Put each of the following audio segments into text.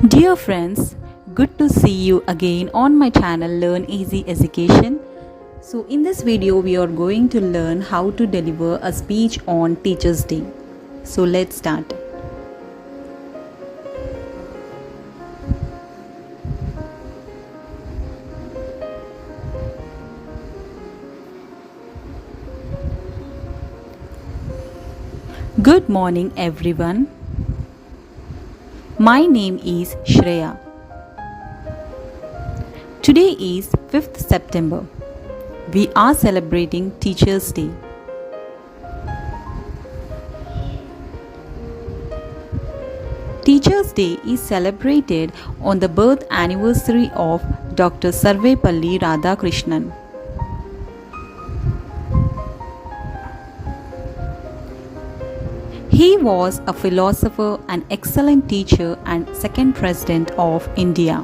Dear friends, good to see you again on my channel Learn Easy Education. So in this video we are going to learn how to deliver a speech on Teachers' Day. So let's start. Good morning everyone. My name is Shreya. Today is 5th September. We are celebrating Teachers' Day. Teachers' Day is celebrated on the birth anniversary of Dr. Sarvepalli Radhakrishnan. He was a philosopher, an excellent teacher, and second president of India.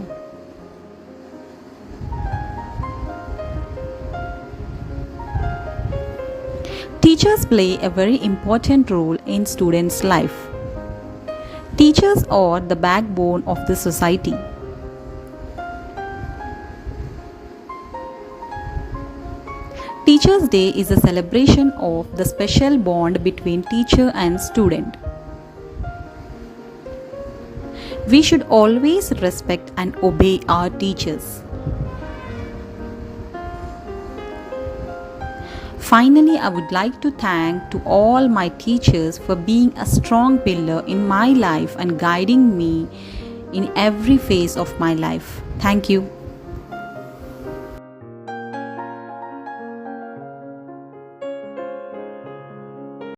Teachers play a very important role in students' life. Teachers are the backbone of the society. Teachers' Day is a celebration of the special bond between teacher and student. We should always respect and obey our teachers. Finally, I would like to thank to all my teachers for being a strong pillar in my life and guiding me in every phase of my life. Thank you.